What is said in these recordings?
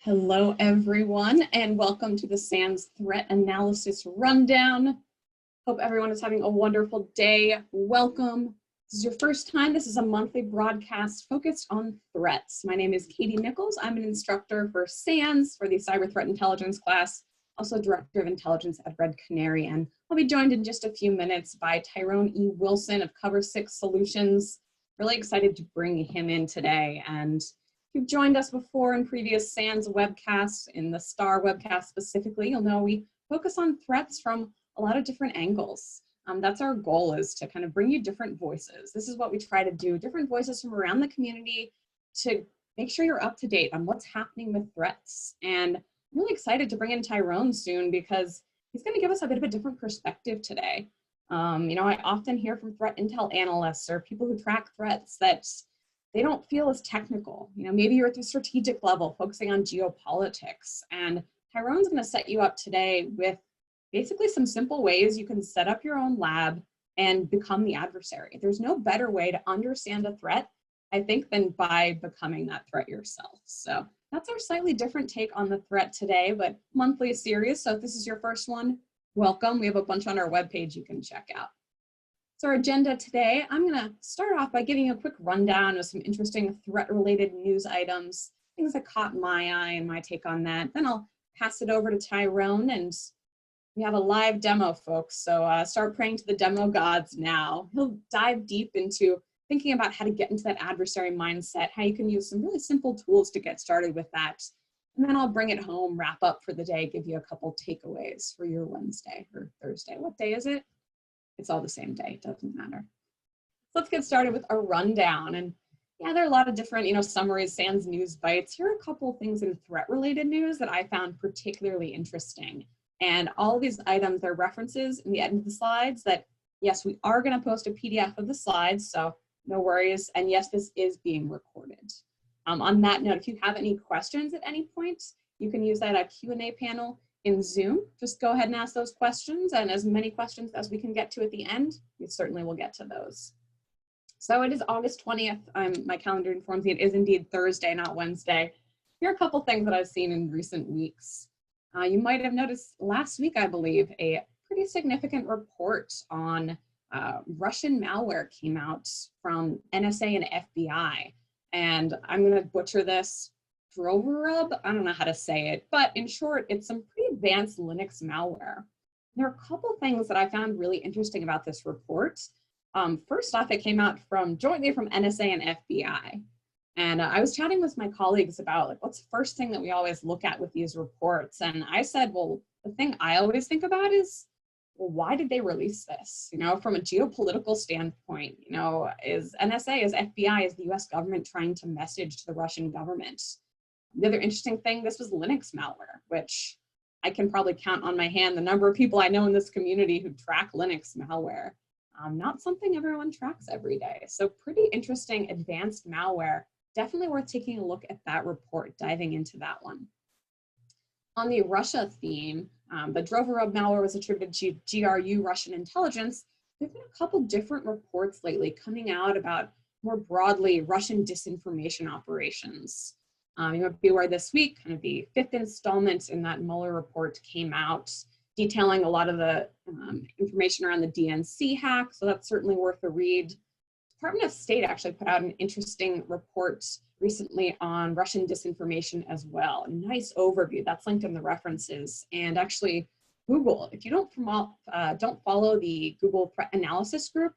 Hello, everyone, and welcome to the SANS Threat Analysis Rundown. Hope everyone is having a wonderful day. Welcome. This is your first time. This is a monthly broadcast focused on threats. My name is Katie Nichols. I'm an instructor for SANS for the Cyber Threat Intelligence class, also Director of Intelligence at Red Canary, and I'll be joined in just a few minutes by Tyrone E. Wilson of Cover 6 Solutions. Really excited to bring him in today. And if you've joined us before in previous SANS webcasts, in the STAR webcast specifically, you'll know we focus on threats from a lot of different angles. That's our goal, is to kind of bring you different voices. This is what we try to do, different voices from around the community to make sure you're up to date on what's happening with threats. And I'm really excited to bring in Tyrone soon because he's going to give us a bit of a different perspective today. I often hear from threat intel analysts or people who track threats that they don't feel as technical. Maybe you're at the strategic level focusing on geopolitics, and Tyrone's going to set you up today with basically some simple ways you can set up your own lab and become the adversary. There's no better way to understand a threat, I think, than by becoming that threat yourself. So that's our slightly different take on the threat today, but monthly series. So if this is your first one, welcome. We have a bunch on our webpage you can check out. So our agenda today, I'm going to start off by giving you a quick rundown of some interesting threat-related news items, things that caught my eye and my take on that. Then I'll pass it over to Tyrone, and we have a live demo, folks. So start praying to the demo gods now. He'll dive deep into thinking about how to get into that adversary mindset, how you can use some really simple tools to get started with that. And then I'll bring it home, wrap up for the day, give you a couple takeaways for your Wednesday or Thursday. What day is it? It's all the same day, it doesn't matter. So let's get started with a rundown. And yeah, there are a lot of different, summaries, SANS news bites. Here are a couple things in threat-related news that I found particularly interesting. And all of these items are references in the end of the slides that, yes, we are going to post a PDF of the slides, so no worries. And yes, this is being recorded. On that note, if you have any questions at any point, you can use that Q&A panel in Zoom. Just go ahead and ask those questions, and as many questions as we can get to at the end, we certainly will get to those. So it is August 20th. My calendar informs me it is indeed Thursday, not Wednesday. Here are a couple things that I've seen in recent weeks. You might have noticed last week, I believe, a pretty significant report on Russian malware came out from NSA and FBI. And I'm going to butcher this. Droverub, I don't know how to say it, but in short, it's some pretty advanced Linux malware. There are a couple things that I found really interesting about this report. First off, it came out jointly from NSA and FBI. And I was chatting with my colleagues about what's the first thing that we always look at with these reports. And I said, well, the thing I always think about is, well, why did they release this? From a geopolitical standpoint, is NSA, is FBI, is the US government trying to message to the Russian government? The other interesting thing, this was Linux malware, which I can probably count on my hand the number of people I know in this community who track Linux malware. Not something everyone tracks every day. So pretty interesting advanced malware. Definitely worth taking a look at that report, diving into that one. On the Russia theme, the Droverub malware was attributed to GRU, Russian intelligence. There have been a couple different reports lately coming out about more broadly Russian disinformation operations. You might be aware this week, kind of the 5th installment in that Mueller report came out, detailing a lot of the information around the DNC hack, so that's certainly worth a read. Department of State actually put out an interesting report recently on Russian disinformation as well. A nice overview, that's linked in the references. And actually, Google, if you don't follow the Google Threat Analysis group,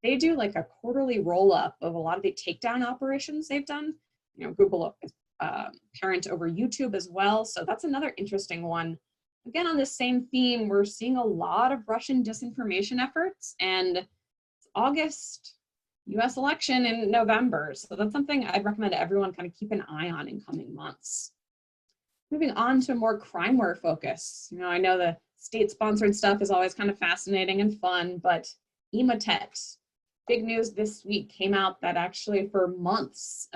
they do like a quarterly roll-up of a lot of the takedown operations they've done. Google is parent over YouTube as well, so that's another interesting one. Again, on the same theme, we're seeing a lot of Russian disinformation efforts, and it's August, US election in November, so that's something I'd recommend everyone kind of keep an eye on in coming months. Moving on to a more crimeware focus. I know the state-sponsored stuff is always kind of fascinating and fun, but Emotet. Big news this week came out that actually for months,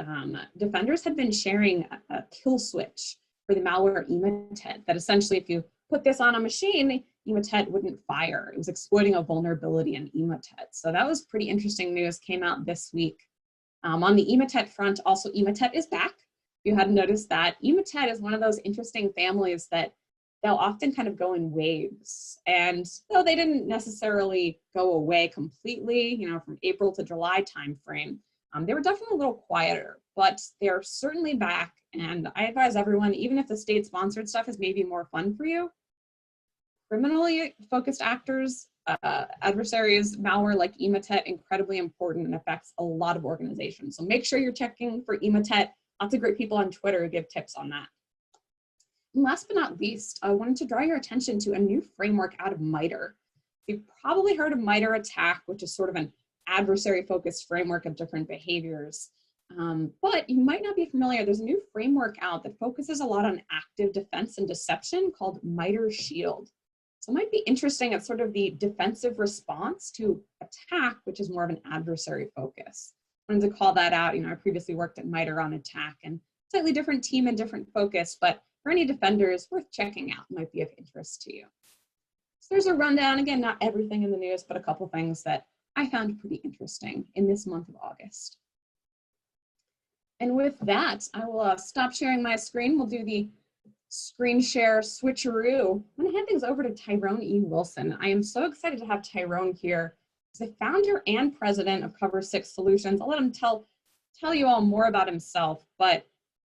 defenders had been sharing a kill switch for the malware Emotet, that essentially if you put this on a machine, Emotet wouldn't fire. It was exploiting a vulnerability in Emotet. So that was pretty interesting news, came out this week. On the Emotet front, also Emotet is back. You hadn't noticed that. Emotet is one of those interesting families that they'll often kind of go in waves. And though they didn't necessarily go away completely, you know, from April to July timeframe, they were definitely a little quieter, but they're certainly back. And I advise everyone, even if the state-sponsored stuff is maybe more fun for you, criminally focused actors, adversaries, malware like Emotet, incredibly important and affects a lot of organizations. So make sure you're checking for Emotet. Lots of great people on Twitter who give tips on that. And last but not least, I wanted to draw your attention to a new framework out of MITRE. You've probably heard of MITRE ATT&CK, which is sort of an adversary-focused framework of different behaviors. But you might not be familiar. There's a new framework out that focuses a lot on active defense and deception called MITRE SHIELD. So it might be interesting as sort of the defensive response to attack, which is more of an adversary focus. I wanted to call that out. You know, I previously worked at MITRE on attack, and slightly different team and different focus, but for any defenders, worth checking out, might be of interest to you. So there's a rundown. Again, not everything in the news, but a couple things that I found pretty interesting in this month of August. And with that, I will stop sharing my screen. We'll do the screen share switcheroo. I'm going to hand things over to Tyrone E. Wilson. I am so excited to have Tyrone here. He's the founder and president of Cover6 Solutions. I'll let him tell you all more about himself, but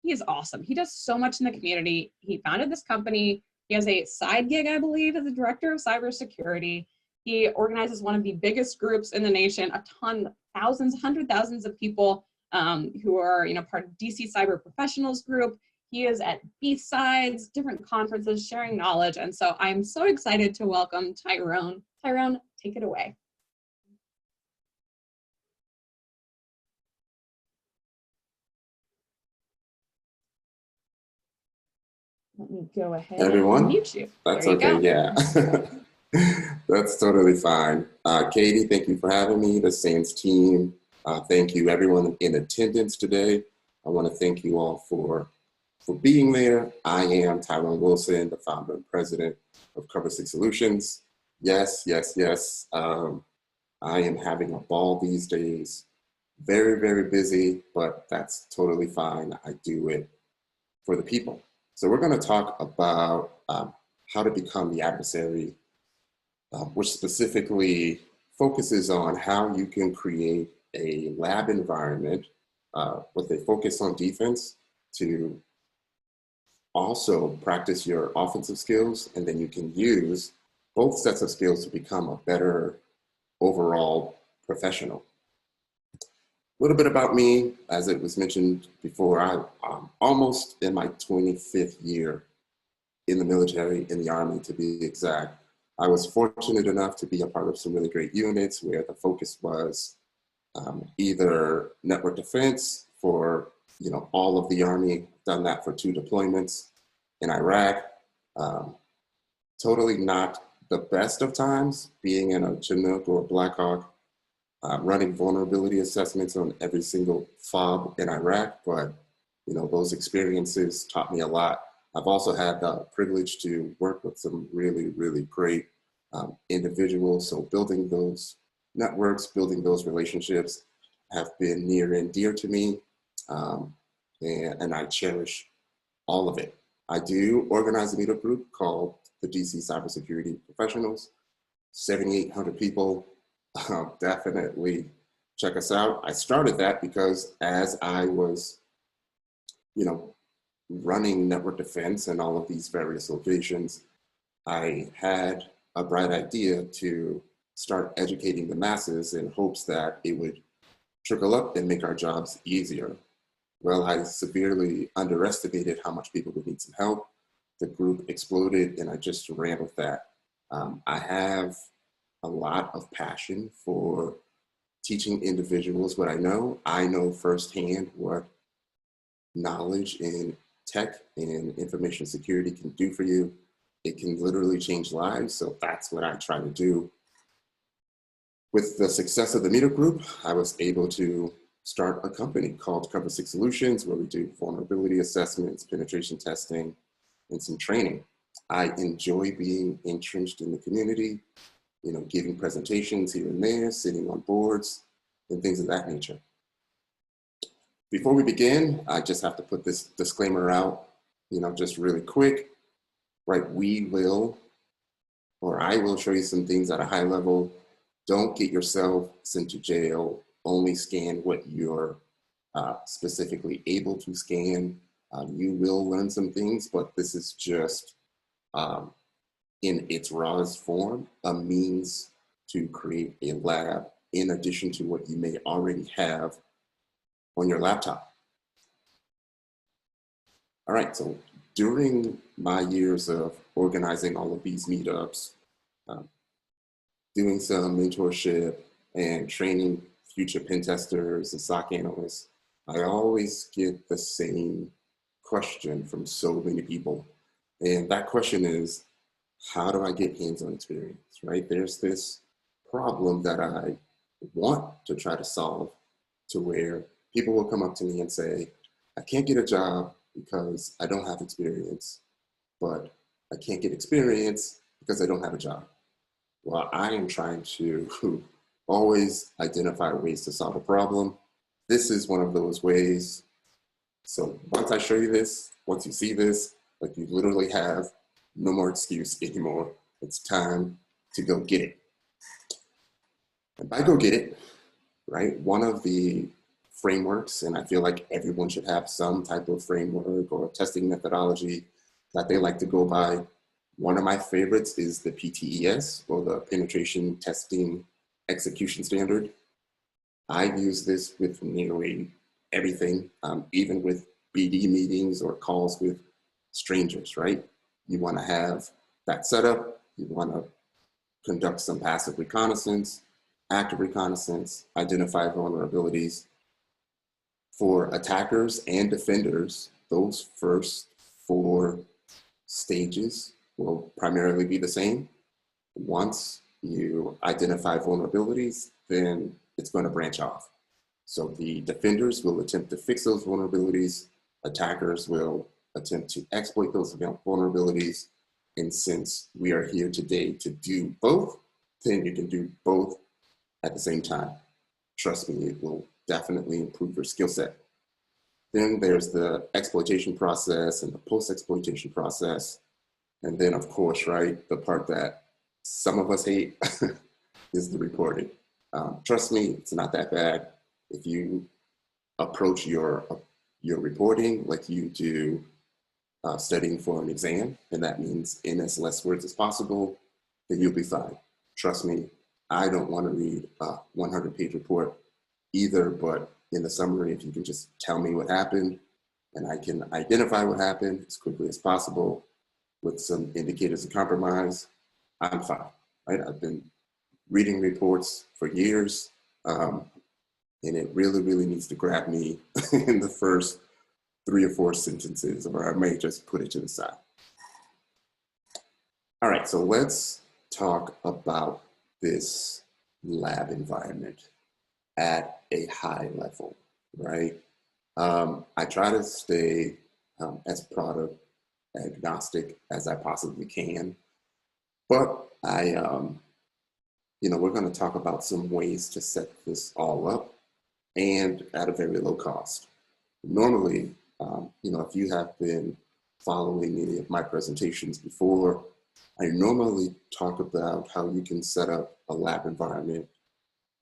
he is awesome. He does so much in the community. He founded this company. He has a side gig, I believe, as the director of cybersecurity. He organizes one of the biggest groups in the nation, a ton, thousands, 100,000 of people who are, you know, part of DC Cyber Professionals Group. He is at B-Sides, different conferences, sharing knowledge. And so I'm so excited to welcome Tyrone. Tyrone, take it away. Let me go ahead Everyone, and mute you. That's there you okay, go. Yeah. That's totally fine. Katie, thank you for having me, the SANS team. Thank you everyone in attendance today. I want to thank you all for being there. I am Tyrone Wilson, the founder and president of Cover6 Solutions. Yes, yes, yes. I am having a ball these days. Very, very busy, but that's totally fine. I do it for the people. So we're going to talk about how to become the adversary, which specifically focuses on how you can create a lab environment with a focus on defense to also practice your offensive skills, and then you can use both sets of skills to become a better overall professional. A little bit about me, as it was mentioned before, I'm almost in my 25th year in the military, in the Army to be exact. I was fortunate enough to be a part of some really great units where the focus was either network defense for, you know, all of the Army, done that for 2 deployments in Iraq. Totally not the best of times, being in a Chinook or a Black Hawk, running vulnerability assessments on every single fob in Iraq, but you know, those experiences taught me a lot. I've also had the privilege to work with some really, really great individuals. So building those networks, building those relationships have been near and dear to me, and I cherish all of it. I do organize a meetup group called the DC Cybersecurity Professionals, 7,800 people. Definitely check us out. I started that because as I was, you know, running network defense in all of these various locations, I had a bright idea to start educating the masses in hopes that it would trickle up and make our jobs easier. Well, I severely underestimated how much people would need some help. The group exploded and I just ran with that. I have a lot of passion for teaching individuals what I know. I know firsthand what knowledge in tech and information security can do for you. It can literally change lives. So that's what I try to do. With the success of the meetup group, I was able to start a company called Cover6 Solutions, where we do vulnerability assessments, penetration testing, and some training. I enjoy being entrenched in the community, you know, giving presentations here and there, sitting on boards, and things of that nature. Before we begin, I just have to put this disclaimer out, just really quick, right? I will show you some things at a high level. Don't get yourself sent to jail. Only scan what you're specifically able to scan. You will learn some things, but this is just in its rawest form, a means to create a lab in addition to what you may already have on your laptop. All right, so during my years of organizing all of these meetups, doing some mentorship and training future pen testers and SOC analysts, I always get the same question from so many people. And that question is, how do I get hands-on experience, right? There's this problem that I want to try to solve to where people will come up to me and say, I can't get a job because I don't have experience, but I can't get experience because I don't have a job. Well, I am trying to always identify ways to solve a problem. This is one of those ways. So once I show you this, once you see this, like you literally have no more excuse anymore. It's time to go get it. And by go get it, right, one of the frameworks, and I feel like everyone should have some type of framework or testing methodology that they like to go by. One of my favorites is the PTES, or the Penetration Testing Execution Standard. I use this with nearly everything, even with BD meetings or calls with strangers, right? You want to have that setup. You want to conduct some passive reconnaissance, active reconnaissance, identify vulnerabilities. For attackers and defenders, those first 4 stages will primarily be the same. Once you identify vulnerabilities, then it's going to branch off. So the defenders will attempt to fix those vulnerabilities. Attackers will attempt to exploit those vulnerabilities. And since we are here today to do both, then you can do both at the same time. Trust me, it will definitely improve your skill set. Then there's the exploitation process and the post-exploitation process. And then of course, right, the part that some of us hate is the reporting. Trust me, it's not that bad. If you approach your reporting like you do studying for an exam, and that means in as less words as possible, then you'll be fine. Trust me, I don't want to read a 100-page report either, but in the summary, if you can just tell me what happened and I can identify what happened as quickly as possible with some indicators of compromise, I'm fine, right? I've been reading reports for years, and it really, really needs to grab me in the first 3 or 4 sentences, or I may just put it to the side. All right, so let's talk about this lab environment at a high level, right? I try to stay as product agnostic as I possibly can, but we're going to talk about some ways to set this all up and at a very low cost. Normally, if you have been following any of my presentations before, I normally talk about how you can set up a lab environment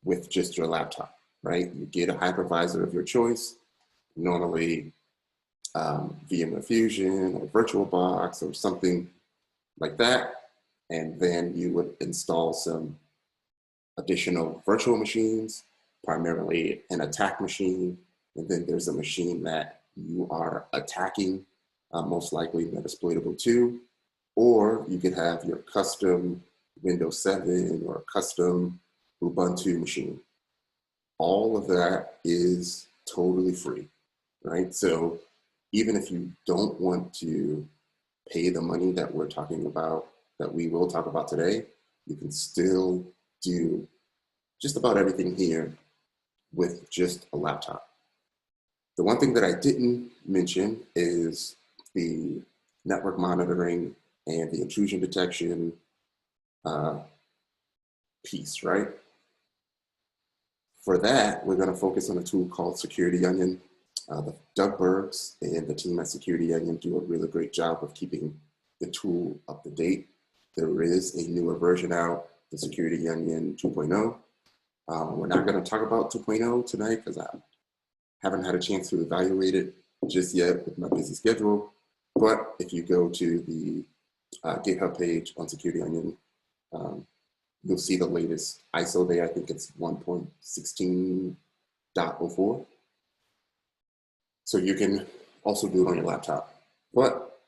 with just your laptop, right? You get a hypervisor of your choice, normally VMware Fusion or VirtualBox or something like that. And then you would install some additional virtual machines, primarily an attack machine. And then there's a machine that you are attacking, most likely Metasploitable 2, or you could have your custom Windows 7 or custom Ubuntu machine. All of that is totally free, right? So even if you don't want to pay the money that we're talking about, that we will talk about today, you can still do just about everything here with just a laptop. The one thing that I didn't mention is the network monitoring and the intrusion detection piece, right? For that, we're going to focus on a tool called Security Onion. Doug Bergs and the team at Security Onion do a really great job of keeping the tool up to date. There is a newer version out, the Security Onion 2.0. We're not going to talk about 2.0 tonight because I haven't had a chance to evaluate it just yet with my busy schedule. But if you go to the GitHub page on Security Onion, you'll see the latest ISO there. I think it's 1.16.04. So you can also do it on your laptop. But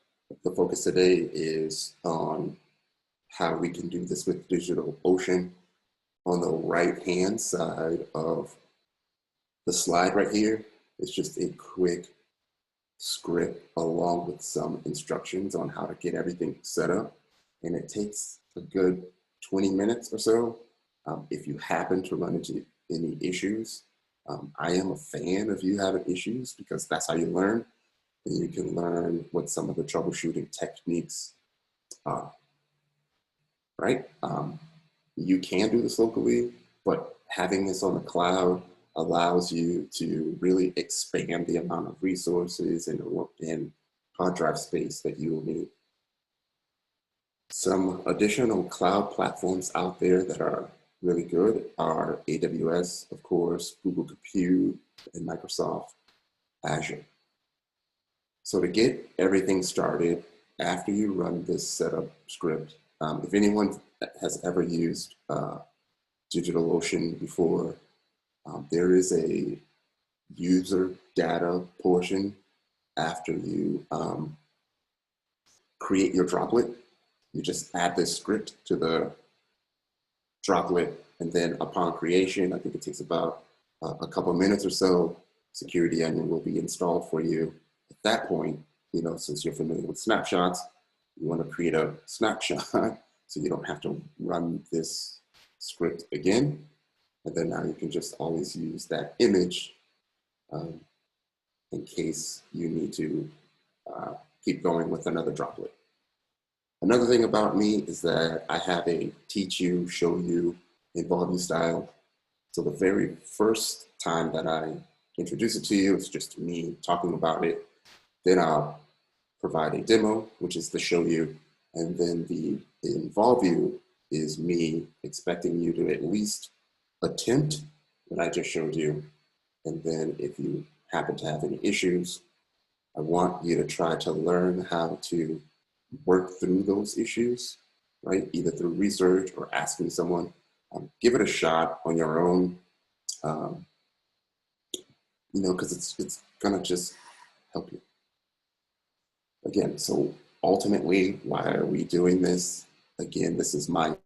the focus today is on how we can do this with DigitalOcean. On the right-hand side of the slide right here, it's just a quick script along with some instructions on how to get everything set up. And it takes a good 20 minutes or so. If you happen to run into any issues, I am a fan of you having issues because that's how you learn. And you can learn what some of the troubleshooting techniques are, right? You can do this locally, but having this on the cloud allows you to really expand the amount of resources and hard drive space that you will need. Some additional cloud platforms out there that are really good are AWS, of course, Google Compute, and Microsoft Azure. So to get everything started, after you run this setup script, if anyone has ever used DigitalOcean before, there is a user data portion after you create your droplet. You just add this script to the droplet, and then upon creation, I think it takes about a couple minutes or so, Security Onion will be installed for you. At that point, you know, since you're familiar with snapshots, you want to create a snapshot so you don't have to run this script again. And then now you can just always use that image in case you need to keep going with another droplet. Another thing about me is that I have a teach you, show you, involve you style. So the very first time that I introduce it to you, it's just me talking about it. Then I'll provide a demo, which is the show you. And then the involve you is me expecting you to at least attempt what I just showed you. And then if you happen to have any issues, I want you to try to learn how to work through those issues, right? Either through research or asking someone. Give it a shot on your own, you know, because it's gonna just help you. Again, so ultimately, why are we doing this? Again, this is my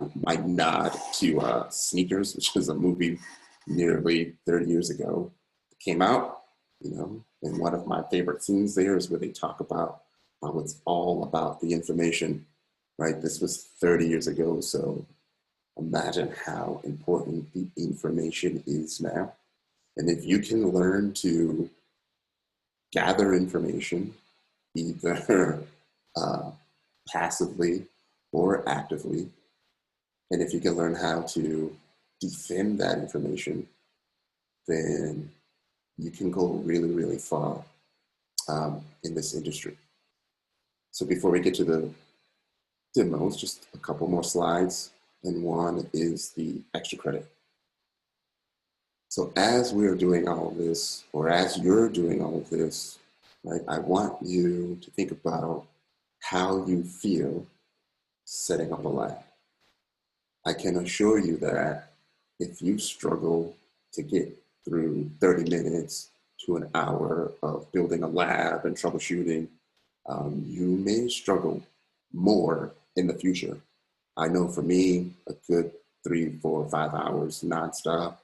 nod to Sneakers, which is a movie nearly 30 years ago. It came out, you know, and one of my favorite scenes there is where they talk about how it's all about the information, right? This was 30 years ago, so imagine how important the information is now. And if you can learn to gather information, either passively or actively, and if you can learn how to defend that information, then you can go really, really far in this industry. So before we get to the demos, just a couple more slides, and one is the extra credit. So as we're doing all of this, or as you're doing all of this, right, I want you to think about how you feel setting up a lab. I can assure you that if you struggle to get through 30 minutes to an hour of building a lab and troubleshooting, you may struggle more in the future. I know for me, a good 3, 4, 5 hours nonstop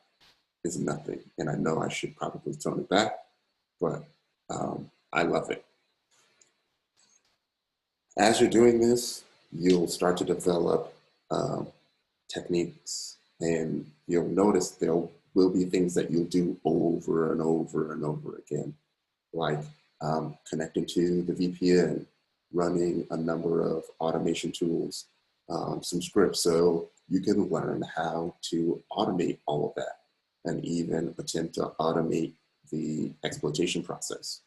is nothing. And I know I should probably tone it back, but I love it. As you're doing this, you'll start to develop techniques, and you'll notice there will be things that you'll do over and over and over again, like connecting to the VPN, running a number of automation tools, some scripts, so you can learn how to automate all of that and even attempt to automate the exploitation process.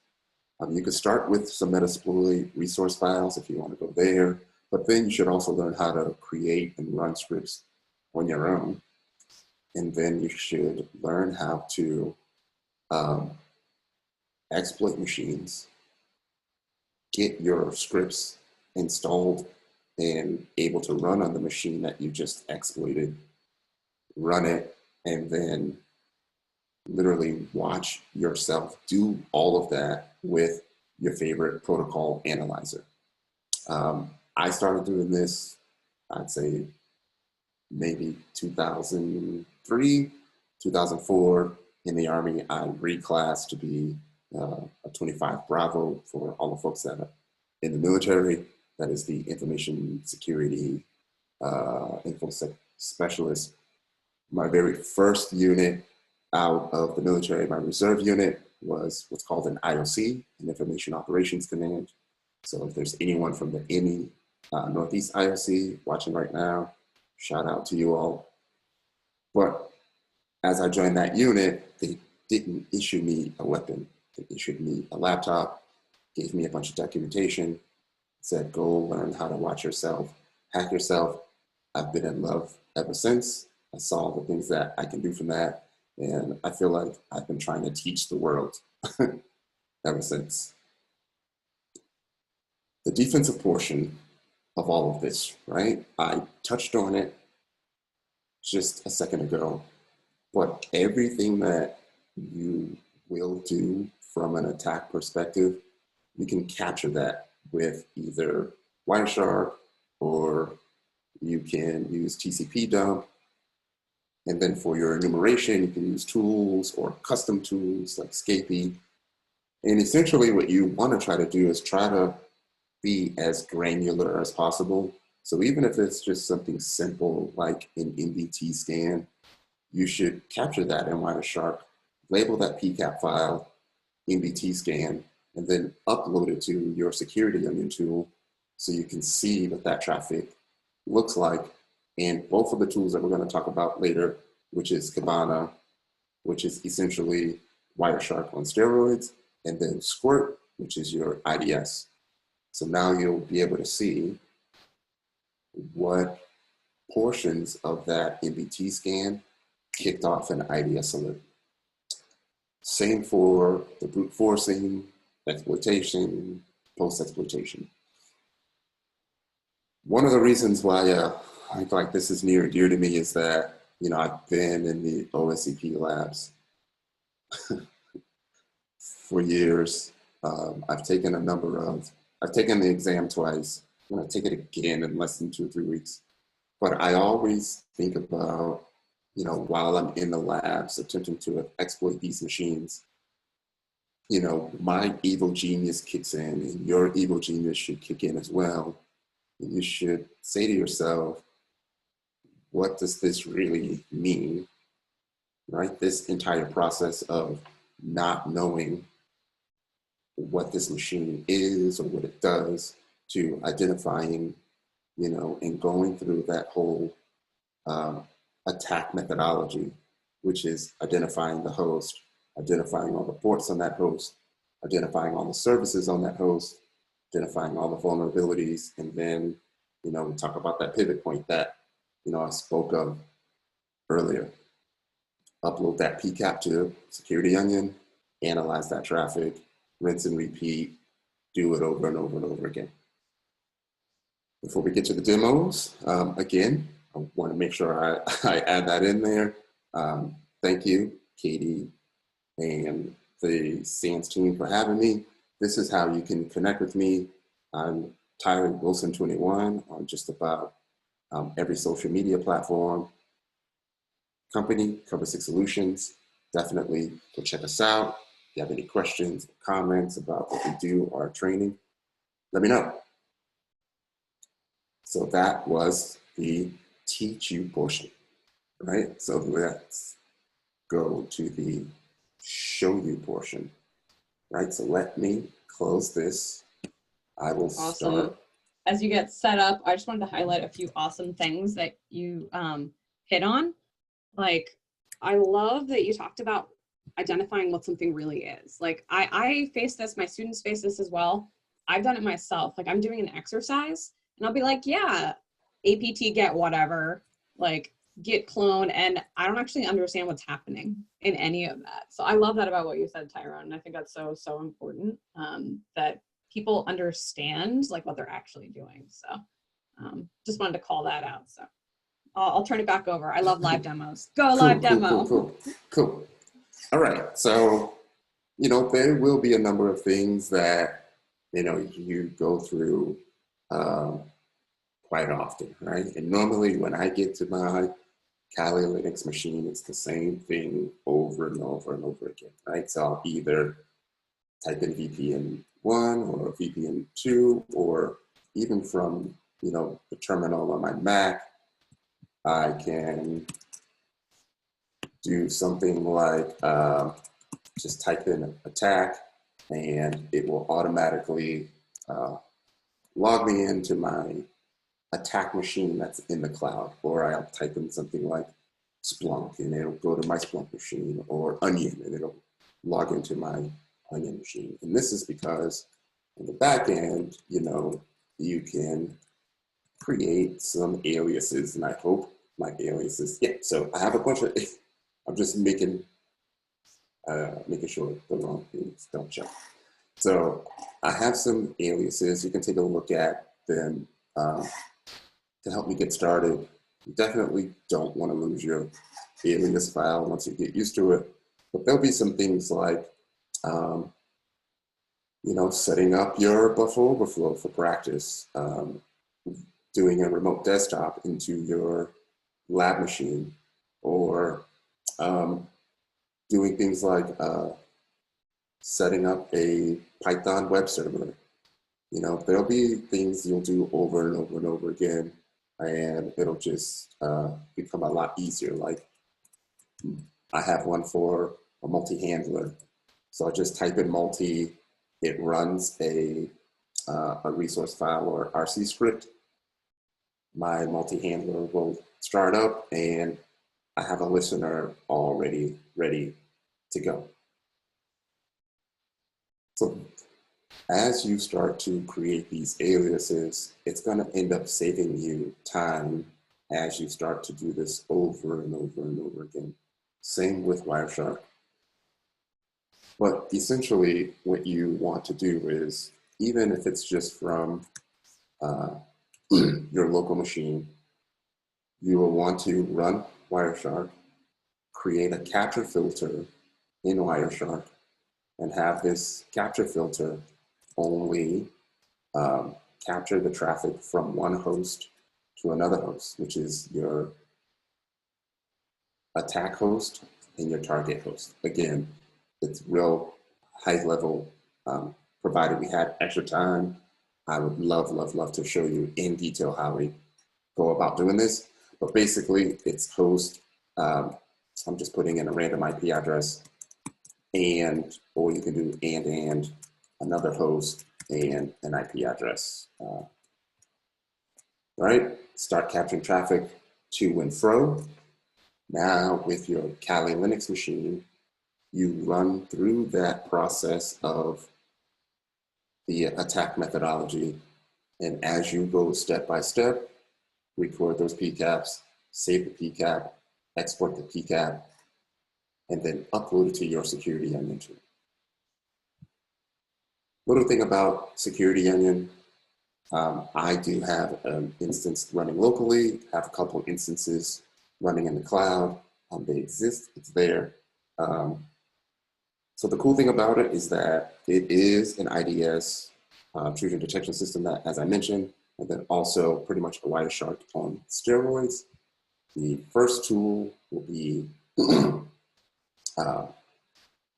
You could start with some Metasploit resource files if you want to go there, but then you should also learn how to create and run scripts on your own. And then you should learn how to exploit machines, get your scripts installed and able to run on the machine that you just exploited, run it, and then literally watch yourself do all of that with your favorite protocol analyzer. I started doing this, I'd say maybe 2003, 2004. In the Army, I reclassed to be a 25 Bravo for all the folks that are in the military. That is the information security infosec specialist. My very first unit out of the military, my reserve unit, was what's called an IOC, an Information Operations Command. So if there's anyone from the ME Northeast IOC watching right now, shout out to you all. But as I joined that unit, they didn't issue me a weapon. They issued me a laptop, gave me a bunch of documentation, said, go learn how to watch yourself, hack yourself. I've been in love ever since. I saw the things that I can do from that. And I feel like I've been trying to teach the world ever since. The defensive portion of all of this, right? I touched on it just a second ago, but everything that you will do from an attack perspective, you can capture that with either Wireshark, or you can use TCP dump. And then for your enumeration, you can use tools or custom tools like Scapy. And essentially what you want to try to do is try to be as granular as possible. So even if it's just something simple like an NVT scan, you should capture that in Wireshark, label that PCAP file, NVT scan, and then upload it to your security onion tool so you can see what that traffic looks like. And both of the tools that we're going to talk about later, which is Kibana, which is essentially Wireshark on steroids, and then Squirt, which is your IDS. So now you'll be able to see what portions of that NVT scan kicked off an IDS alert. Same for the brute forcing, exploitation, post-exploitation. One of the reasons why I feel like this is near and dear to me is that, you know, I've been in the OSCP labs for years. I've taken the exam twice. I'm gonna take it again in less than 2 or 3 weeks. But I always think about, you know, while I'm in the labs attempting to exploit these machines, you know, my evil genius kicks in and your evil genius should kick in as well. And you should say to yourself, what does this really mean, right? This entire process of not knowing what this machine is or what it does, to identifying, you know, and going through that whole attack methodology, which is identifying the host, identifying all the ports on that host, identifying all the services on that host, identifying all the vulnerabilities, and then, you know, we talk about that pivot point that, you know, I spoke of earlier. Upload that PCAP to Security Onion, analyze that traffic, rinse and repeat, do it over and over and over again. Before we get to the demos, again, I want to make sure I add that in there. Thank you, Katie and the SANS team for having me. This is how you can connect with me. I'm Tyrone Wilson 21 on just about every social media platform. Company, Cover 6 Solutions. Definitely go check us out. If you have any questions, comments about what we do or our training, let me know. So that was the teach you portion, right? So let's go to the show you portion, right? So let me close this. I will start. As you get set up, I just wanted to highlight a few awesome things that you hit on. Like, I love that you talked about identifying what something really is. Like I face this, my students face this as well. I've done it myself. Like I'm doing an exercise and I'll be like, yeah, APT get whatever, like git clone, and I don't actually understand what's happening in any of that. So I love that about what you said, Tyrone. And I think that's so, so important, that people understand like what they're actually doing. So just wanted to call that out. So I'll turn it back over. I love live demos. Go live demo. Cool. All right. So, you know, there will be a number of things that, you know, you go through quite often, right? And normally when I get to my Kali Linux machine, it's the same thing over and over and over again, right? So I'll either type in VPN1 or VPN2, or even from, you know, the terminal on my Mac, I can do something like just type in attack, and it will automatically log me into my attack machine that's in the cloud. Or I'll type in something like Splunk, and it'll go to my Splunk machine, or Onion, and it'll log into my Onion machine. And this is because in the back end, you know, you can create some aliases, and I hope my aliases, yeah, so I have a bunch of, I'm just making sure the wrong things don't show. So I have some aliases. You can take a look at them to help me get started. You definitely don't want to lose your alias file once you get used to it. But there'll be some things like, you know, setting up your buffer overflow for practice, doing a remote desktop into your lab machine, or doing things like setting up a Python web server. You know, there'll be things you'll do over and over and over again, and it'll just become a lot easier. Like I have one for a multi-handler. So I just type in multi, it runs a resource file or RC script. My multi-handler will start up, and I have a listener already ready to go. So as you start to create these aliases, it's going to end up saving you time as you start to do this over and over and over again. Same with Wireshark. But essentially what you want to do is, even if it's just from your local machine, you will want to run Wireshark, create a capture filter in Wireshark, and have this capture filter only capture the traffic from one host to another host, which is your attack host and your target host. Again, it's real high level. Provided we had extra time, I would love to show you in detail how we go about doing this. But basically, it's host. I'm just putting in a random IP address, and, or you can do and another host and an IP address. Right? Start capturing traffic to and fro. Now with your Kali Linux machine, you run through that process of the attack methodology. And as you go step by step, record those PCAPs, save the PCAP, export the PCAP, and then upload it to your Security Onion tool. Little thing about Security Onion, I do have an instance running locally, have a couple of instances running in the cloud. They exist, it's there. So the cool thing about it is that it is an IDS intrusion detection system that, as I mentioned, and then also pretty much a Wireshark on steroids. The first tool will be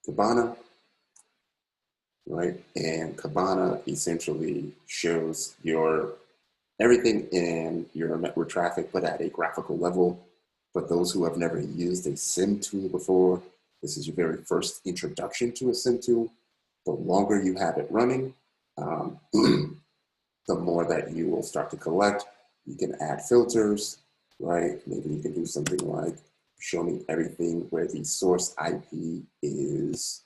Kibana, right? And Kibana essentially shows your everything in your network traffic, but at a graphical level. For those who have never used a SIM tool before, this is your very first introduction to a SIM tool. The longer you have it running, the more that you will start to collect. You can add filters, right? Maybe you can do something like show me everything where the source IP is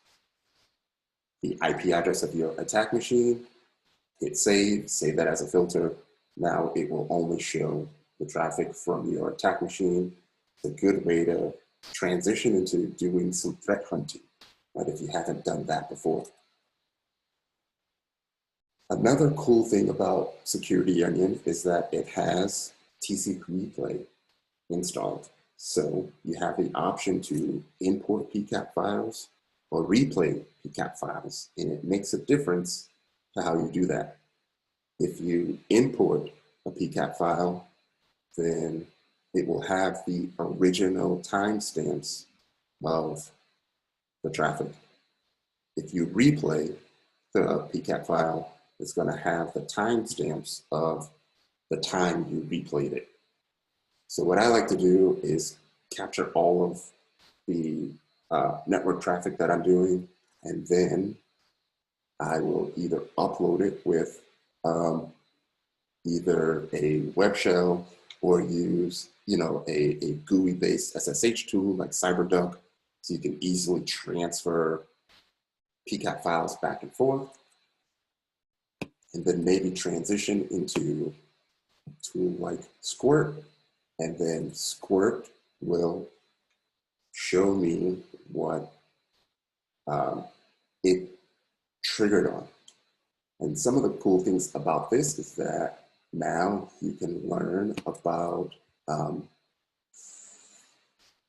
the IP address of your attack machine. Hit save, save that as a filter. Now it will only show the traffic from your attack machine. It's a good way to transition into doing some threat hunting, right, if you haven't done that before. Another cool thing about Security Onion is that it has TCP replay installed. So you have the option to import PCAP files or replay PCAP files, and it makes a difference to how you do that. If you import a PCAP file, then it will have the original timestamps of the traffic. If you replay the PCAP file, it's going to have the timestamps of the time you replayed it. So what I like to do is capture all of the network traffic that I'm doing, and then I will either upload it with either a web shell or use, a GUI-based SSH tool like CyberDuck, so you can easily transfer PCAP files back and forth, and then maybe transition into a tool like Squirt, and then Squirt will show me what it triggered on. And some of the cool things about this is that now you can learn about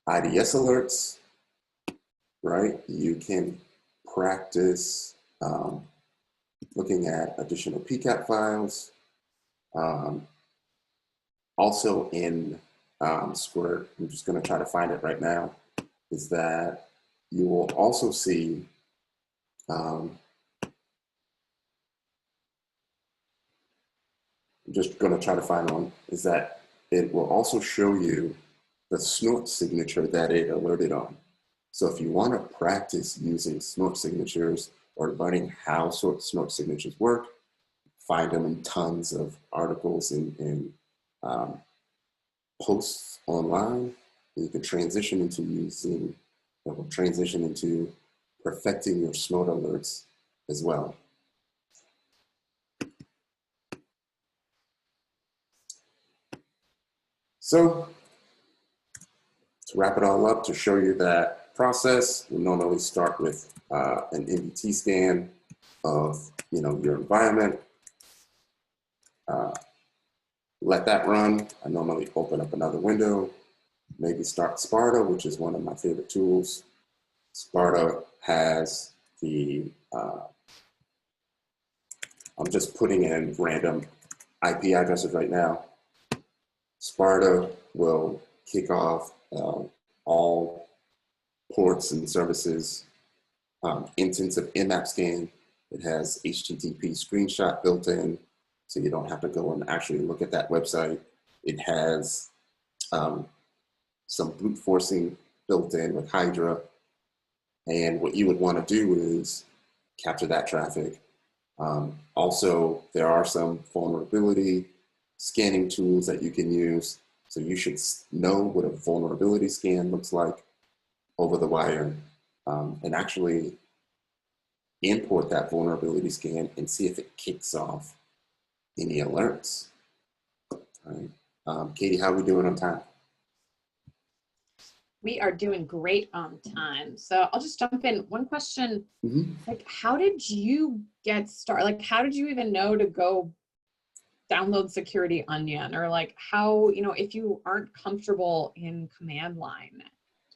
IDS alerts, right? You can practice looking at additional PCAP files. Also in Squirt, I'm just going to try to find it right now, is that you will also see I'm just going to try to find one, is that it will also show you the snort signature that it alerted on. So if you want to practice using snort signatures or learning how snort signatures work, find them in tons of articles and posts online. You can transition into perfecting your snort alerts as well. So to wrap it all up, to show you that process, we normally start with an NVT scan of your environment. Let that run. I normally open up another window, maybe start Sparta, which is one of my favorite tools. Sparta has the, I'm just putting in random IP addresses right now. Sparta will kick off all ports and services, instance of Nmap scan. It has HTTP screenshot built in, so you don't have to go and actually look at that website. It has some brute forcing built in with Hydra. And what you would want to do is capture that traffic. Also, there are some vulnerability scanning tools that you can use. So you should know what a vulnerability scan looks like over the wire, and actually import that vulnerability scan and see if it kicks off any alerts. All right. Katie, how are we doing on time? We are doing great on time. So I'll just jump in. One question, like, how did you get started? Like, how did you even know to go download Security Onion? Or like how, if you aren't comfortable in command line,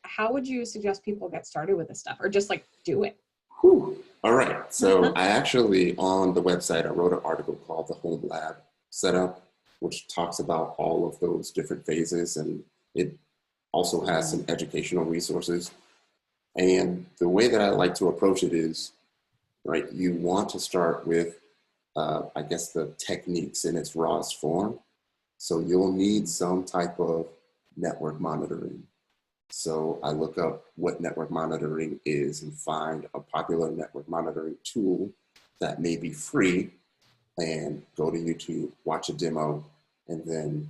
how would you suggest people get started with this stuff, or just like do it? Whew. All right. So I actually, on the website, I wrote an article called The Home Lab Setup, which talks about all of those different phases, and it also has some educational resources. And the way that I like to approach it is, right, you want to start with, I guess, the techniques in its rawest form. So you'll need some type of network monitoring. So I look up what network monitoring is and find a popular network monitoring tool that may be free, and go to YouTube, watch a demo, and then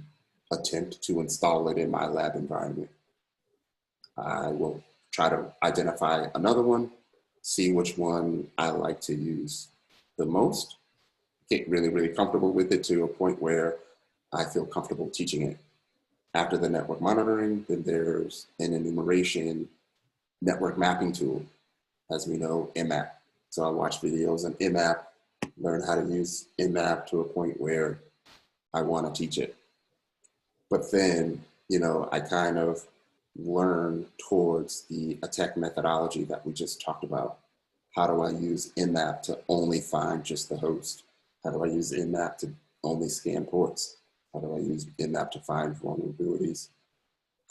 attempt to install it in my lab environment. I will try to identify another one, see which one I like to use the most, get really, really comfortable with it to a point where I feel comfortable teaching it. After the network monitoring, then there's an enumeration network mapping tool, as we know, IMAP. So I watch videos on IMAP, learn how to use IMAP to a point where I want to teach it. But then, you know, I kind of learn towards the attack methodology that we just talked about. How do I use IMAP to only find just the host? How do I use IMAP to only scan ports? How do I use IMAP to find vulnerabilities?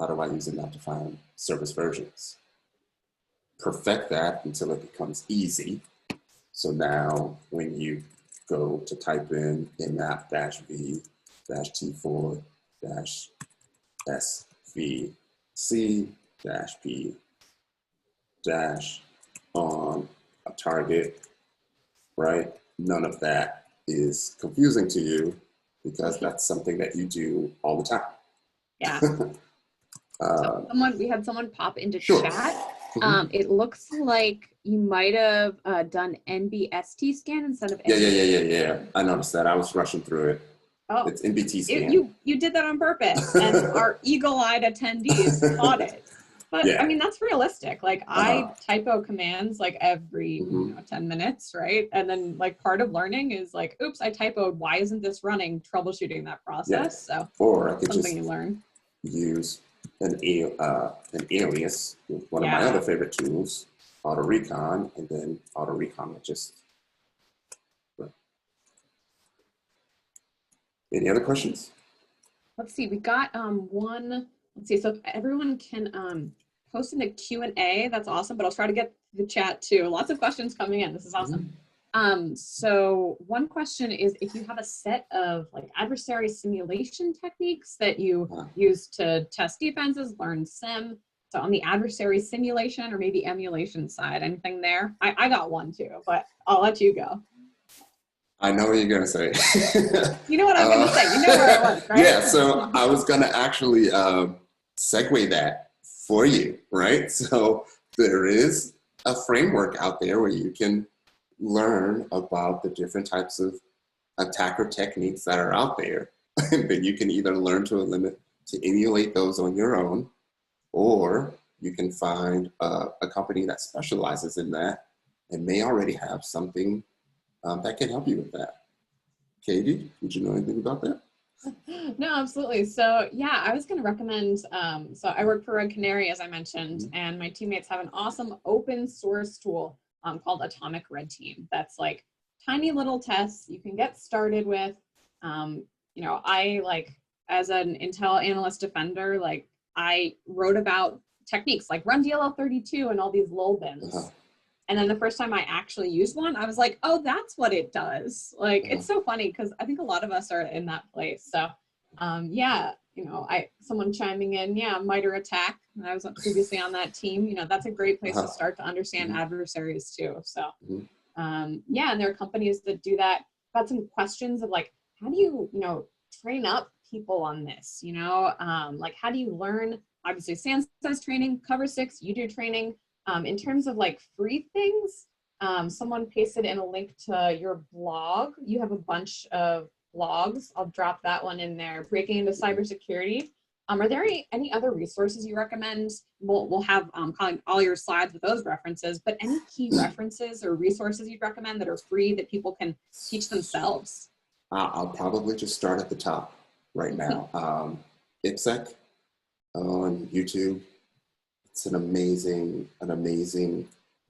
How do I use IMAP to find service versions? Perfect that until it becomes easy. So now when you go to type in IMAP-v-svc-p-on a target, right? None of that is confusing to you because that's something that you do all the time. Yeah. So we had someone pop into Sure. chat. It looks like you might have done NBST scan instead of Yeah. I noticed that. I was rushing through it. Oh, it's NBT scan. You did that on purpose, and our eagle-eyed attendees caught it. But yeah. I mean, that's realistic. Like I typo commands like every 10 minutes, right? And then like part of learning is like, oops, I typoed. Why isn't this running? Troubleshooting that process. Yeah. So or I could something just you learn. Use an alias with one of my other favorite tools, auto recon, and then auto recon will just. Any other questions? Let's see. We got one. Let's see. So if everyone can post in the Q&A, that's awesome. But I'll try to get the chat too. Lots of questions coming in. This is awesome. So one question is if you have a set of like adversary simulation techniques that you use to test defenses, learn SIM. So on the adversary simulation or maybe emulation side, anything there? I got one too, but I'll let you go. I know what you're going to say. You know what I'm going to say. You know where I was, right? Yeah, so I was going to actually segue that for you, right? So there is a framework out there where you can learn about the different types of attacker techniques that are out there. And then you can either learn to emulate those on your own, or you can find a company that specializes in that and may already have something that can help you with that. Katie, would you know anything about that? No, absolutely. So yeah, I was going to recommend, so I work for Red Canary, as I mentioned, and my teammates have an awesome open source tool called Atomic Red Team. That's like tiny little tests you can get started with. You know, I like as an Intel analyst defender, like I wrote about techniques like run DLL32 and all these lull bins. And then the first time I actually used one, I was like, oh, that's what it does. Like, it's so funny because I think a lot of us are in that place. So yeah, you know, someone chiming in, yeah, MITRE ATT&CK. And I was previously on that team. You know, that's a great place to start to understand adversaries too. So yeah, and there are companies that do that. Got some questions of like, how do you know, train up people on this? You know, like how do you learn? Obviously, SANS does training, Cover 6, you do training. In terms of like free things, someone pasted in a link to your blog. You have a bunch of blogs. I'll drop that one in there. Breaking into cybersecurity. Are there any other resources you recommend? We'll have all your slides with those references, but any key references or resources you'd recommend that are free that people can teach themselves? I'll probably just start at the top right now. IPSEC on YouTube. It's an amazing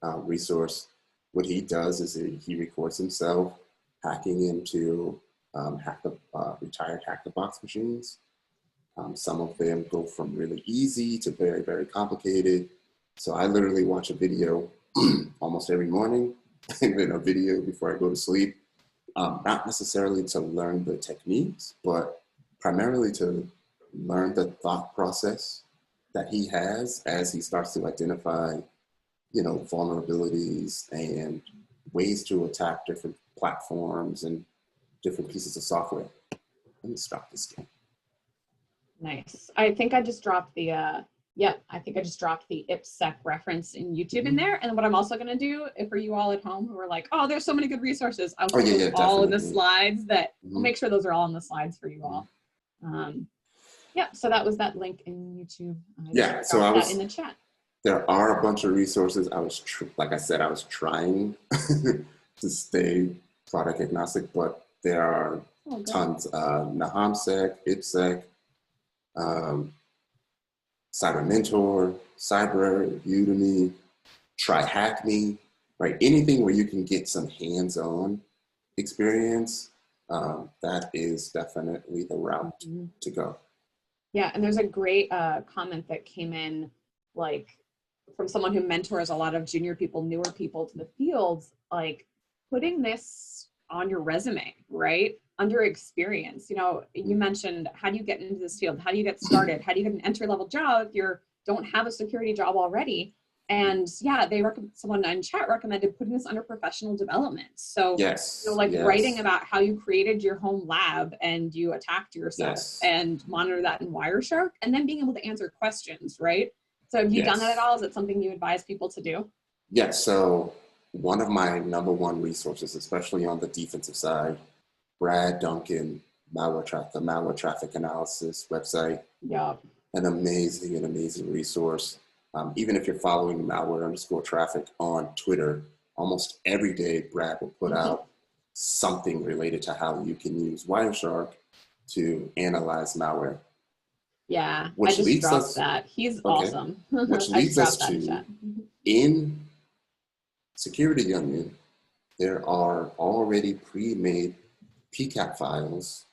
resource. What he does is he records himself hacking into retired Hack the Box machines. Some of them go from really easy to very, very complicated. So I literally watch a video almost every morning and then a video before I go to sleep. Not necessarily to learn the techniques, but primarily to learn the thought process that he has as he starts to identify, you know, vulnerabilities and ways to attack different platforms and different pieces of software. Let me stop this game. Nice. I think I just dropped the Yep, I think I just dropped the IPSec reference in YouTube in there. And what I'm also going to do, if for you all at home who are like, oh, there's so many good resources, I'll put those all in the slides that I'll make sure those are all in the slides for you all. Yeah, so that was that link in YouTube. Yeah, so I was in the chat. There are a bunch of resources. Like I said, I was trying to stay product agnostic, but there are tons. NahamSec, IPSec, Cyber Mentor, Cyber, Udemy, try Hack Me, right? Anything where you can get some hands-on experience, that is definitely the route to go. Yeah, and there's a great comment that came in, like from someone who mentors a lot of junior people, newer people to the fields, like putting this on your resume, right? Under experience. You know, you mentioned, how do you get into this field? How do you get started? How do you get an entry-level job if you don't have a security job already? And yeah, someone in chat recommended putting this under professional development. So, yes, you know, like writing about how you created your home lab and you attacked yourself and monitor that in Wireshark, and then being able to answer questions, right? So have you done that at all? Is it something you advise people to do? Yes, so one of my number one resources, especially on the defensive side, Brad Duncan, the Malware Traffic Analysis website. Yeah. An amazing resource. Even if you're following malware_traffic on Twitter, almost every day Brad will put out something related to how you can use Wireshark to analyze malware. Yeah, I just dropped that. He's awesome. Which leads us to, in Security Onion, there are already pre-made PCAP files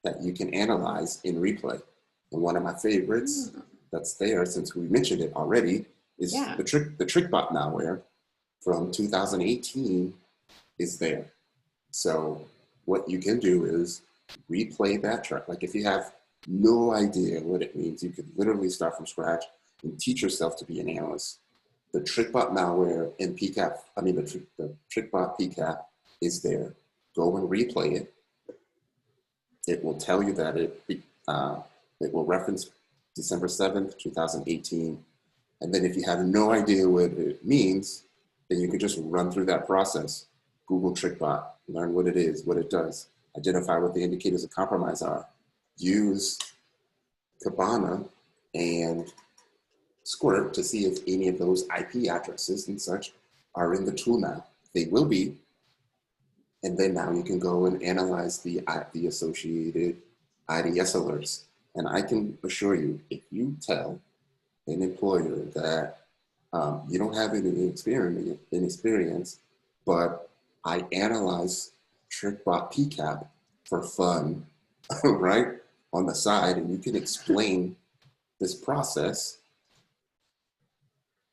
that you can analyze in replay. And one of my favorites that's there, since we mentioned it already, is the Trickbot malware from 2018 is there. So what you can do is replay that track. Like if you have no idea what it means, you could literally start from scratch and teach yourself to be an analyst. The Trickbot malware and PCAP, the Trickbot PCAP is there. Go and replay it. It will tell you that it will reference December 7th, 2018. And then if you have no idea what it means, then you can just run through that process. Google Trickbot, learn what it is, what it does, identify what the indicators of compromise are. Use Kibana and Squirt to see if any of those IP addresses and such are in the tool now. They will be. And then now you can go and analyze the associated IDS alerts. And I can assure you, if you tell an employer that you don't have any experience, but I analyze Trickbot PCAP for fun, right, on the side, and you can explain this process,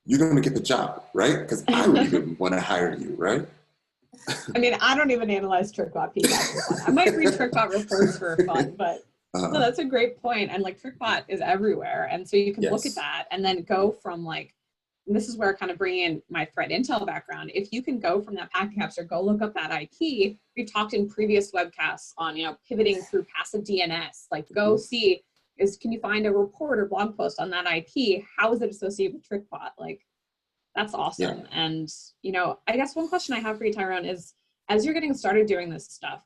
you're going to get the job, right? Because I would even want to hire you, right? I mean, I don't even analyze Trickbot PCAP for fun. I might read Trickbot reports for fun, but no, that's a great point. And like Trickbot is everywhere. And so you can look at that and then go from like, and this is where kind of bringing in my threat intel background. If you can go from that packet capture, go look up that IP. We've talked in previous webcasts on, you know, pivoting through passive DNS, like go see, can you find a report or blog post on that IP? How is it associated with Trickbot? Like, that's awesome. Yeah. And, you know, I guess one question I have for you, Tyrone, is as you're getting started doing this stuff,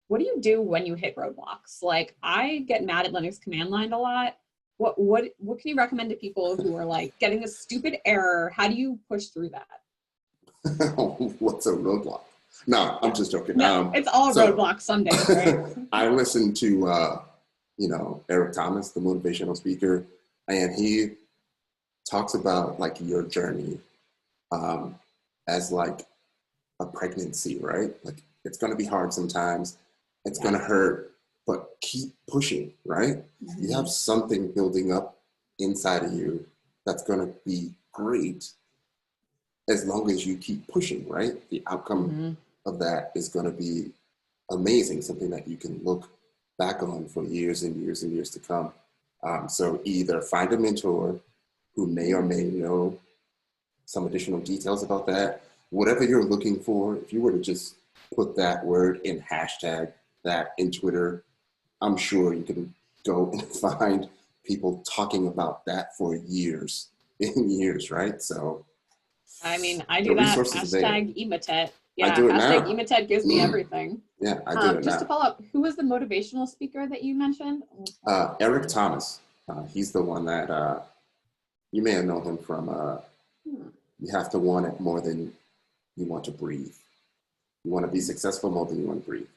what do you do when you hit roadblocks? Like, I get mad at Linux command line a lot. What can you recommend to people who are like getting a stupid error? How do you push through that? What's a roadblock? No, I'm just joking. No, it's all roadblocks some days, right? I listened to, you know, Eric Thomas, the motivational speaker, and he talks about like your journey as like a pregnancy, right? Like it's going to be hard sometimes. It's going to hurt, but keep pushing, right? Mm-hmm. You have something building up inside of you that's going to be great as long as you keep pushing, right? The outcome of that is going to be amazing, something that you can look back on for years and years and years to come. So either find a mentor who may or may know some additional details about that. Whatever you're looking for, if you were to just put that word in hashtag that in Twitter, I'm sure you can go and find people talking about that for years and years, right? So I mean, I the do that. resources there. Hashtag Emotet. I Yeah, do it hashtag now. Emotet gives me everything. Yeah, I do it Just to now. follow up, who was the motivational speaker that you mentioned? Eric Thomas. He's the one that you may have known him from You Have to Want It More Than You Want to Breathe. You want to be successful more than you want to breathe.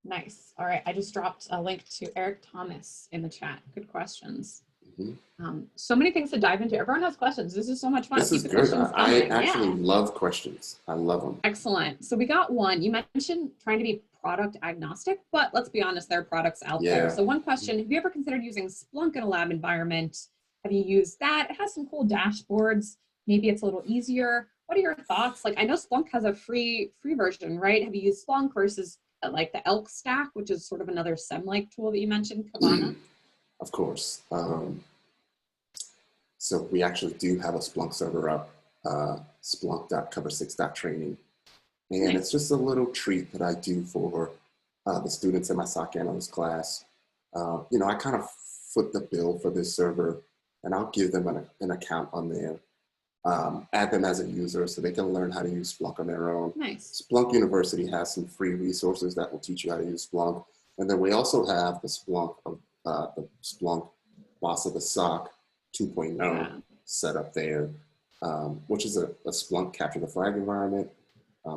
Nice. All right. I just dropped a link to Eric Thomas in the chat. Good questions. So many things to dive into. Everyone has questions. This is so much fun. This is Keep the good. questions I coming. actually love questions. I love them. Excellent. So we got one. You mentioned trying to be product agnostic, but let's be honest, there are products out there. So one question, have you ever considered using Splunk in a lab environment? Have you used that? It has some cool dashboards. Maybe it's a little easier. What are your thoughts? Like, I know Splunk has a free version, right? Have you used Splunk versus like the Elk Stack, which is sort of another SEM-like tool that you mentioned, Kibana? Of course. So we actually do have a Splunk server up, splunk.cover6.training. And it's just a little treat that I do for the students in my SOC analyst class. You know, I kind of foot the bill for this server, and I'll give them an account on there, add them as a user so they can learn how to use Splunk on their own. Nice. Splunk University has some free resources that will teach you how to use Splunk. And then we also have the Splunk Boss of the SOC 2.0 set up there, which is a Splunk capture the flag environment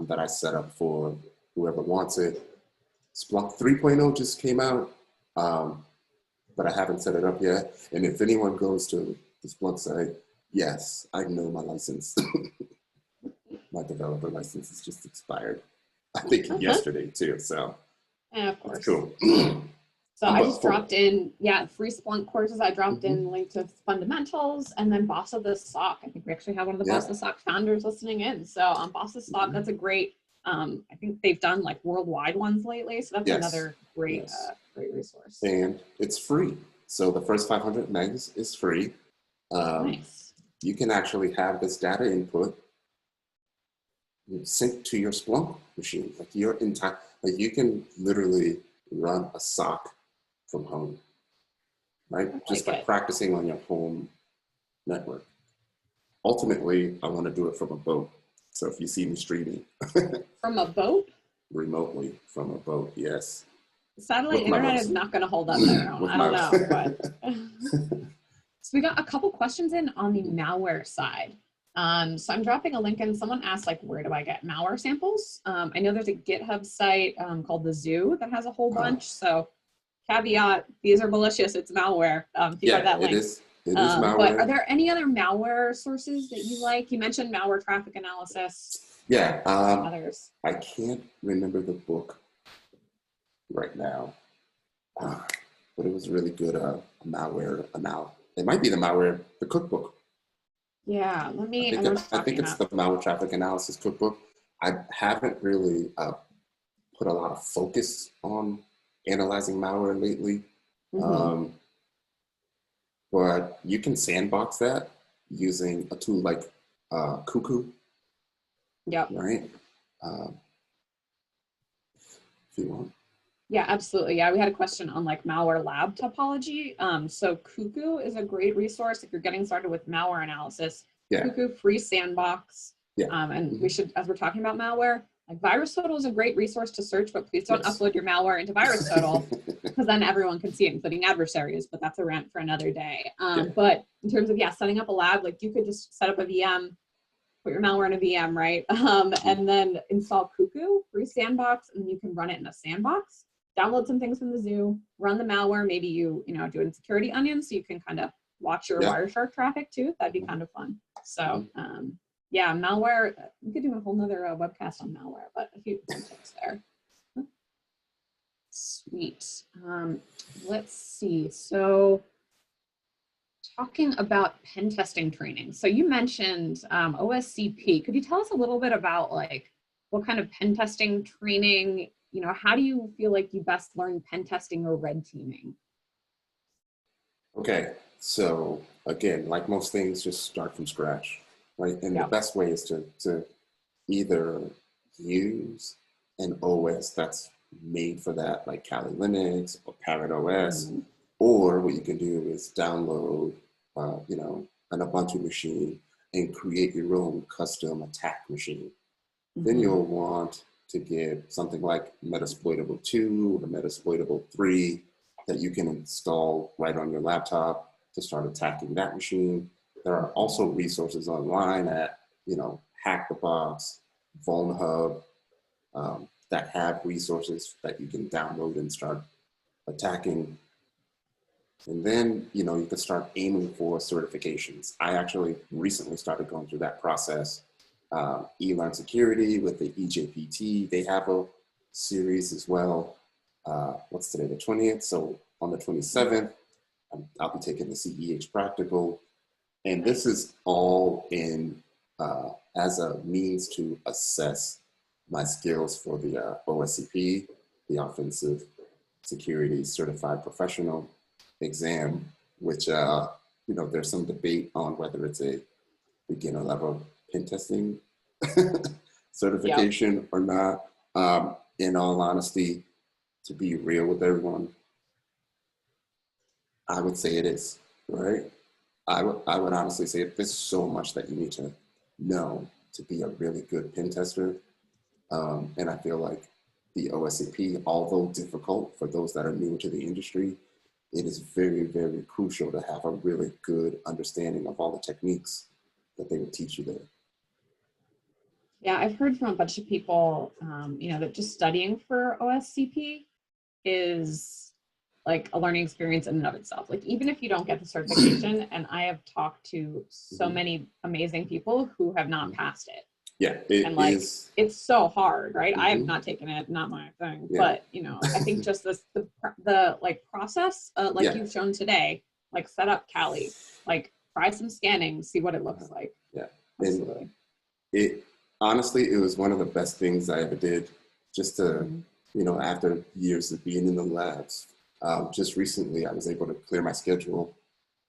that I set up for whoever wants it. Splunk 3.0 just came out, but I haven't set it up yet. And if anyone goes to the Splunk site, yes, I know my license. My developer license has just expired. I think yesterday too, so of course. it's cool. So I just dropped in, free Splunk courses. I dropped in link to fundamentals and then Boss of the SOC. I think we actually have one of the Boss of the SOC founders listening in. So Boss of the SOC, that's a great, I think they've done like worldwide ones lately. So that's another great, great resource. And it's free. So the first 500 megs is free. Nice. You can actually have this data input sync to your Splunk machine. Like your entire, like you can literally run a SOC from home, right? Just by practicing on your home network. Ultimately, I want to do it from a boat. So if you see me streaming. From a boat? Remotely from a boat, yes. Satellite internet is not going to hold up there. I don't know. But. So we got a couple questions in on the malware side. So I'm dropping a link in. Someone asked, like, where do I get malware samples? I know there's a GitHub site called the Zoo that has a whole bunch. So caveat, these are malicious. It's malware. If you have that link. It is malware. But are there any other malware sources that you like? You mentioned malware traffic analysis. Yeah. Others. I can't remember the book right now, but it was really good. Malware analysis. It might be the cookbook. Yeah, let me. I think it's the malware traffic analysis cookbook. I haven't really put a lot of focus on analyzing malware lately, but you can sandbox that using a tool like Cuckoo. Yep. Right. If you want. Yeah, absolutely. Yeah, we had a question on like malware lab topology. So Cuckoo is a great resource if you're getting started with malware analysis. Yeah. Cuckoo, free sandbox. Yeah. And we should, as we're talking about malware, like VirusTotal is a great resource to search, but please don't upload your malware into VirusTotal because then everyone can see it, including adversaries. But that's a rant for another day. But in terms of setting up a lab, like you could just set up a VM, put your malware in a VM, right? And then install Cuckoo, free sandbox, and you can run it in a sandbox. Download some things from the Zoo, run the malware. Maybe you do it in Security Onion so you can kind of watch your Wireshark traffic too. That'd be kind of fun. So yeah, malware, we could do a whole nother webcast on malware, but a few tips there. Sweet. Let's see. So talking about pen testing training. So you mentioned OSCP. Could you tell us a little bit about like what kind of pen testing training, how do you feel like you best learn pen testing or red teaming? Okay, so again, like most things, just start from scratch, right? And the best way is to either use an OS that's made for that, like Kali Linux or Parrot OS, Or what you can do is download, you know, an Ubuntu machine and create your own custom attack machine. Then you'll want to get something like Metasploitable 2 or Metasploitable 3 that you can install right on your laptop to start attacking that machine. There are also resources online at, you know, Hack the Box, VulnHub, that have resources that you can download and start attacking. And then, you know, you can start aiming for certifications. I actually recently started going through that process. Learn Security with the EJPT, they have a series as well. What's today, the 20th? So on the 27th, I'll be taking the CEH Practical. And this is all in as a means to assess my skills for the OSCP, the Offensive Security Certified Professional exam, which, you know, there's some debate on whether it's a beginner level pen testing certification or not. In all honesty, to be real with everyone, I would say it is, right? I would honestly say there's so much that you need to know to be a really good pen tester. And I feel like the OSCP, although difficult for those that are new to the industry, it is very, very crucial to have a really good understanding of all the techniques that they would teach you there. Yeah, I've heard from a bunch of people, you know, that just studying for OSCP is like a learning experience in and of itself. Like, even if you don't get the certification, and I have talked to so many amazing people who have not passed it. Yeah, and like, it's so hard, right? I have not taken it, not my thing, but you know, I think just the like process, like you've shown today, like set up Kali, like try some scanning, see what it looks like. Yeah, absolutely. And honestly, it was one of the best things I ever did, just to, you know, after years of being in the labs. Just recently, I was able to clear my schedule,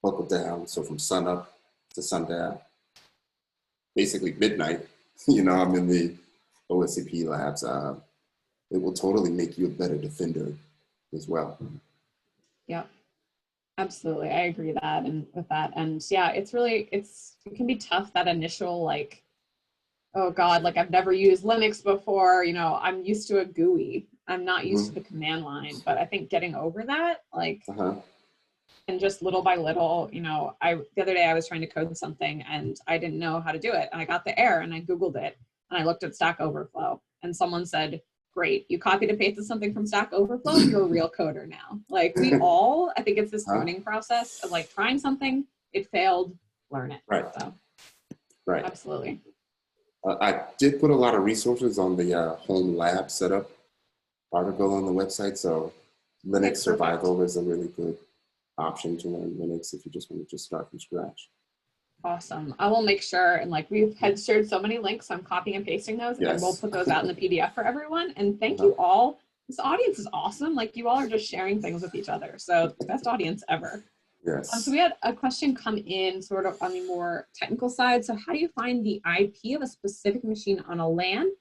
buckle down. So from sun up to sundown, basically midnight, you know, I'm in the OSCP labs. It will totally make you a better defender as well. Yeah, absolutely. I agree that and with that. And yeah, it's really, it can be tough, that initial like, oh God, like I've never used Linux before, you know, I'm used to a GUI. I'm not used to the command line, but I think getting over that, like, and just little by little, you know, the other day I was trying to code something and I didn't know how to do it. And I got the error and I Googled it and I looked at Stack Overflow and someone said, great, you copied and pasted something from Stack Overflow, you're a real coder now. Like we all, I think it's this learning process of like trying something, it failed, learn it. Right. So, right. Absolutely. I did put a lot of resources on the home lab setup article on the website. So Linux Survival is a really good option to learn Linux if you just want to just start from scratch. Awesome. I will make sure, and like we've had shared so many links, I'm copying and pasting those, and we'll put those out in the PDF for everyone. And thank you all. This audience is awesome. Like you all are just sharing things with each other. So best audience ever. Yes. So we had a question come in sort of on the more technical side. So how do you find the IP of a specific machine on a LAN?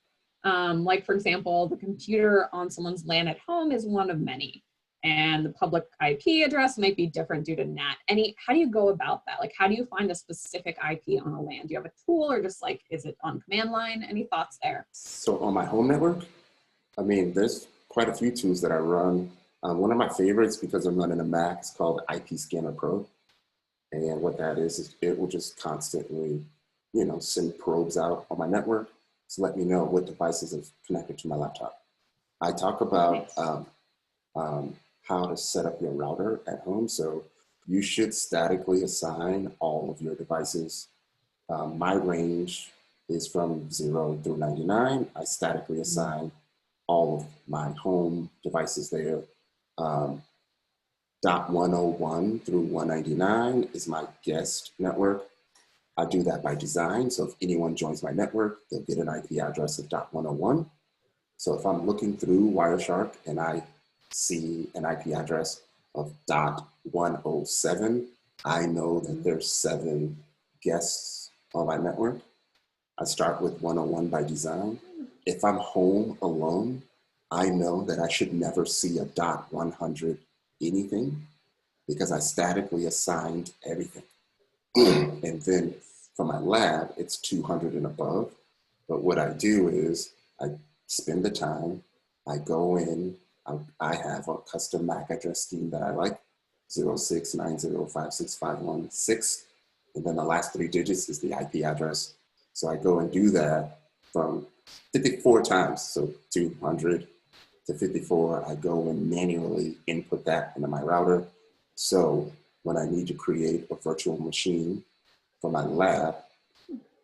Like for example, the computer on someone's LAN at home is one of many. And the public IP address might be different due to NAT. How do you go about that? Like, how do you find a specific IP on a LAN? Do you have a tool or just like, is it on command line? Any thoughts there? So on my home network, I mean, there's quite a few tools that I run. One of my favorites, because I'm running a Mac, is called IP Scanner Pro. And what that is it will just constantly, you know, send probes out on my network to let me know what devices are connected to my laptop. I talk about how to set up your router at home. So you should statically assign all of your devices. My range is from 0 through 99. I statically assign all of my home devices there. .101 through 199 is my guest network. I do that by design. So if anyone joins my network, they'll get an IP address of .101. So if I'm looking through Wireshark and I see an IP address of .107, I know that there's 7 guests on my network. I start with 101 by design. If I'm home alone, I know that I should never see a .100 anything, because I statically assigned everything. And then for my lab, it's 200 and above. But what I do is I spend the time, I go in, I have a custom MAC address scheme that I like, 0690565116. And then the last 3 digits is the IP address. So I go and do that from 54 times, so 200 to 54. I go and manually input that into my router. So when I need to create a virtual machine for my lab,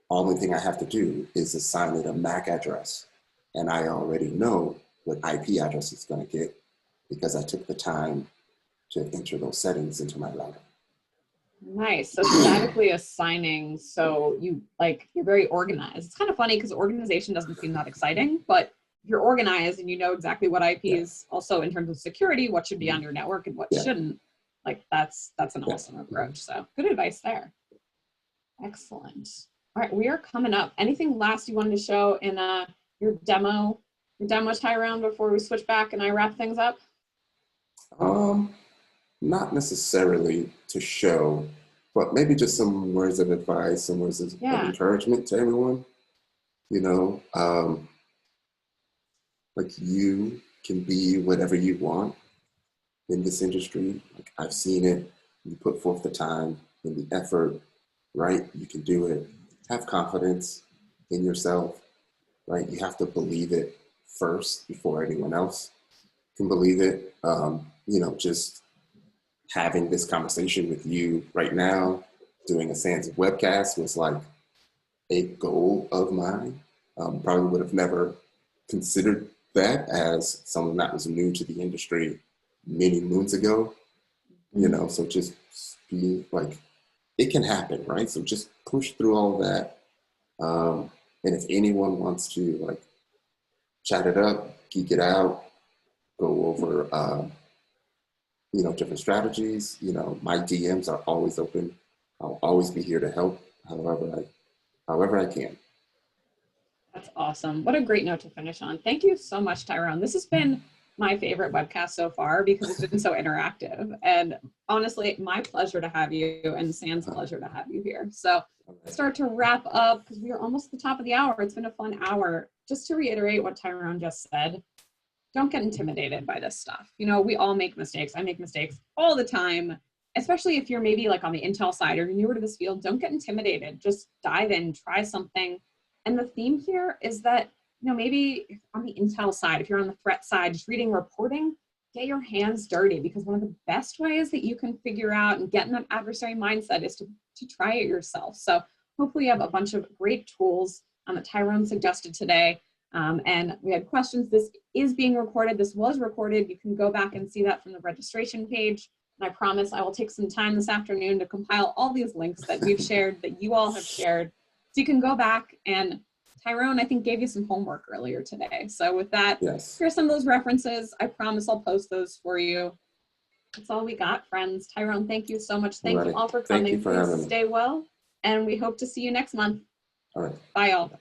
only thing I have to do is assign it a MAC address. And I already know what IP address it's going to get because I took the time to enter those settings into my router. Nice. So statically assigning, so you're very organized. It's kind of funny because organization doesn't seem that exciting, but if you're organized and you know exactly what IPs, also in terms of security, what should be on your network and what shouldn't, like that's an awesome approach. So good advice there. Excellent. All right, we are coming up. Anything last you wanted to show in your demo Tyrone, before we switch back and I wrap things up? Not necessarily to show, but maybe just some words of advice, some words of encouragement to everyone. You know, like you can be whatever you want in this industry. Like I've seen it. You put forth the time and the effort, right? You can do it. Have confidence in yourself, right? You have to believe it first before anyone else can believe it. You know, just having this conversation with you right now, doing a SANS webcast was like a goal of mine. Probably would have never considered that as someone that was new to the industry many moons ago, you know, so just be like, it can happen, right? So just push through all that. And if anyone wants to like chat it up, geek it out, go over, you know, different strategies, you know, my DMs are always open. I'll always be here to help however I can. That's awesome. What a great note to finish on. Thank you so much, Tyrone. This has been my favorite webcast so far because it's been so interactive. And honestly, my pleasure to have you and SANS' pleasure to have you here. So let's start to wrap up because we are almost at the top of the hour. It's been a fun hour. Just to reiterate what Tyrone just said, don't get intimidated by this stuff. You know, we all make mistakes. I make mistakes all the time, especially if you're maybe like on the intel side or you're newer to this field. Don't get intimidated. Just dive in, try something. And the theme here is that, you know, maybe on the intel side, if you're on the threat side, just reading reporting, get your hands dirty, because one of the best ways that you can figure out and get in that adversary mindset is to try it yourself. So hopefully you have a bunch of great tools that Tyrone suggested today. And we had questions. This is being recorded. This was recorded. You can go back and see that from the registration page. And I promise I will take some time this afternoon to compile all these links that we've shared, that you all have shared. So you can go back, and Tyrone, I think, gave you some homework earlier today. So with that, here's some of those references. I promise I'll post those for you. That's all we got, friends. Tyrone, thank you so much. Thank you all for coming. Please stay well, and we hope to see you next month. All right. Bye, all.